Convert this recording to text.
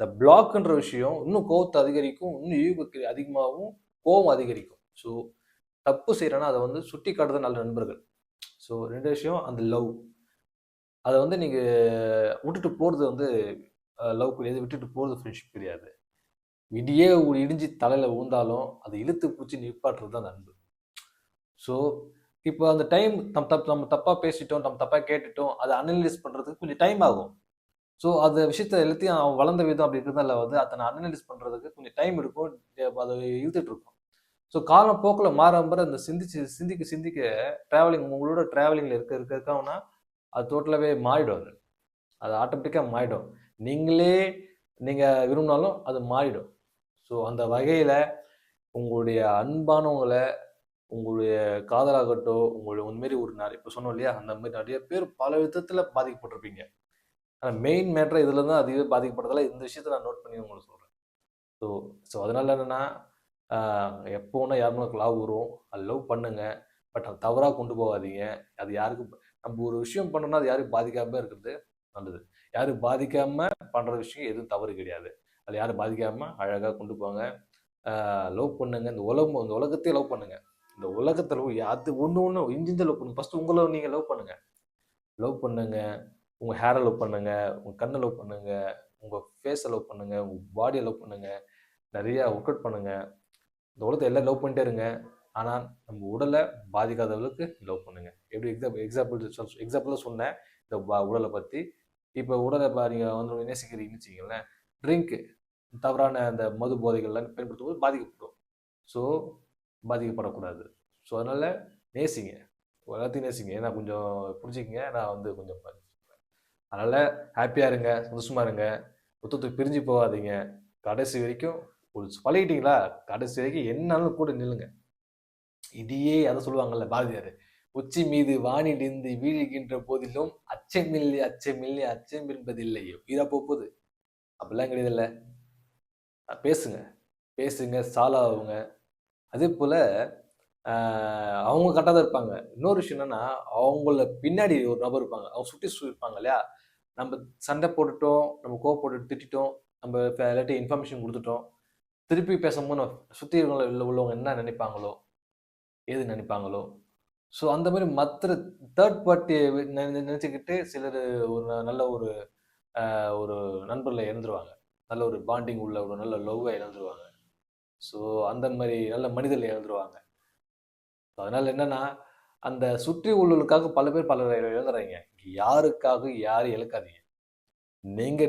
இந்த பிளாக்ன்ற விஷயம் இன்னும் கோவத்தை அதிகரிக்கும், இன்னும் ஈவுக்கு அதிகமாகவும் கோவம் அதிகரிக்கும். ஸோ தப்பு செய்யறேன்னா அதை வந்து சுட்டி காட்டுறது நல்ல நண்பர்கள். ஸோ 2 விஷயம் அந்த லவ். அதை வந்து நீங்க விட்டுட்டு போறது வந்து லவ் கிடையாது, விட்டுட்டு போறது ஃப்ரெண்ட்ஷிப் கிடையாது. இடியே இடிஞ்சு தலையில ஊந்தாலும் அதை இழுத்து பிடிச்சி நிப்பாட்டுறது தான் நண்பு. ஸோ இப்போ அந்த டைம் நம்ம தப்பா பேசிட்டோம், நம்ம தப்பா கேட்டுட்டோம், அதை அனலைஸ் பண்றதுக்கு கொஞ்சம் டைம் ஆகும். ஸோ அந்த விஷயத்த எல்லாத்தையும் அவன் வளர்ந்த விதம் அப்படி இருக்கிறதால வந்து அதை அனலைஸ் பண்றதுக்கு கொஞ்சம் டைம் எடுக்கும், அதை இழுத்துட்டு இருக்கும். ஸோ காலம் போக்கில் மாறாமல் அந்த சிந்திக்க சிந்திக்க டிராவலிங் உங்களோட டிராவலிங்ல இருக்கவுன்னா அது டோட்டலாகவே மாறிடும். அது ஆட்டோமேட்டிக்காக மாறிடும். நீங்கள் விரும்பினாலும் அது மாறிடும். ஸோ அந்த வகையில் உங்களுடைய அன்பானவங்களை, உங்களுடைய காதலாகட்டும், உங்களுடைய உண்மையிலே ஒரு இப்போ சொன்னோம் இல்லையா, அந்த மாதிரி நிறைய பேர் பல விதத்தில் பாதிக்கப்பட்டிருப்பீங்க. ஆனால் மெயின் மேட்டர் இதில் தான் அதிகவே பாதிக்கப்படுறதால இந்த விஷயத்தை நான் நோட் பண்ணி உங்களுக்கு சொல்கிறேன். ஸோ ஸோ அதனால என்னென்னா, எப்போ ஒன்றா யாருமே லவ் வரும், அது லவ் பண்ணுங்க. பட் அது தவறாக கொண்டு போகாதீங்க. அது யாருக்கும் நம்ம ஒரு விஷயம் பண்ணோம்னா அது யாருக்கும் பாதிக்காம இருக்கிறது நல்லது. யாரும் பாதிக்காம பண்ற விஷயம் எதுவும் தவறு கிடையாது. அது யாரும் பாதிக்காம அழகாக கொண்டு போங்க. லவ் பண்ணுங்க. இந்த உலகத்தையே லவ் பண்ணுங்க. இந்த உலகத்தை லவ் அது ஒன்று இன்ஜின் லவ் பண்ணுங்க. ஃபர்ஸ்ட் உங்களை நீங்கள் லவ் பண்ணுங்க. லவ் பண்ணுங்க. உங்கள் ஹேரை லவ் பண்ணுங்க, உங்கள் கண்ணை லவ் பண்ணுங்க, உங்கள் ஃபேஸை லவ் பண்ணுங்க, உங்கள் பாடியை லவ் பண்ணுங்க, நிறையா ஒர்க் அவுட் பண்ணுங்க. இந்த உலகத்தை எல்லாம் லவ் பண்ணிட்டே இருங்க. ஆனால் நம்ம உடலை பாதிக்காத அளவுக்கு லவ் பண்ணுங்க. எப்படி எக்ஸாம்பிள் சொன்னேன் இந்த உடலை பற்றி. இப்போ உடலை நீங்கள் வந்து நேசிக்கிறீங்கன்னு வச்சுக்கீங்களேன், ட்ரிங்க்கு தவறான அந்த மது போதைகள்லாம் பயன்படுத்தும் போது பாதிக்கப்படும். ஸோ பாதிக்கப்படக்கூடாது. ஸோ அதனால் நேசிங்க, எல்லாத்தையும் நேசிங்க. ஏன்னா கொஞ்சம் புரிஞ்சுக்கிங்க, நான் வந்து கொஞ்சம் அதனால் ஹாப்பியாக இருங்க, சந்தோஷமாக இருங்க, ஒருத்தர் பிரிஞ்சு போகாதீங்க. கடைசி வரைக்கும் ஒரு பழகிட்டீங்களா, கடைசி வரைக்கும் என்னாலும் கூட நில்லுங்க. இதையே அதை சொல்லுவாங்கல்ல பாரதியார், உச்சி மீது வானிலிருந்து வீழ்கின்ற போதிலும் அச்சமில்லை அச்சமில்லை அச்சம் என்பதில்லையோ உயிரா போகுது. அப்படிலாம் கிடையாதுல்ல. பேசுங்க பேசுங்க, சால்வ் ஆகுங்க. அதே போல் அவங்க கரெக்டாக தான் இருப்பாங்க. இன்னொரு விஷயம் என்னன்னா, அவங்கள பின்னாடி ஒரு நபர் இருப்பாங்க, அவங்க சுற்றி இருப்பாங்க இல்லையா. நம்ம சண்டை போட்டுட்டோம், நம்ம கோவப்பட்டு திட்டிட்டோம், நம்ம எல்லாத்தையும் இன்ஃபர்மேஷன் கொடுத்துட்டோம், திருப்பி பேசும்போது சுற்றி உள்ளவங்க என்ன நினைப்பாங்களோ, ஏது நினைப்பாங்களோ. ஸோ அந்த மாதிரி மற்ற தேர்ட் பார்ட்டி நினச்சிக்கிட்டு சிலர் ஒரு நல்ல ஒரு நண்பர்களை இழந்துருவாங்க, நல்ல ஒரு பாண்டிங் உள்ள ஒரு நல்ல லவ்வை இழந்துருவாங்க. ஸோ அந்த மாதிரி நல்ல மனிதர்களை இழந்துருவாங்க. அதனால என்னன்னா, அந்த சுற்றி உள்ளவர்களுக்காக பல பேர் பலரை இழந்துறாங்க. யாருக்காக யாரும் இழக்காதீங்க. நீங்க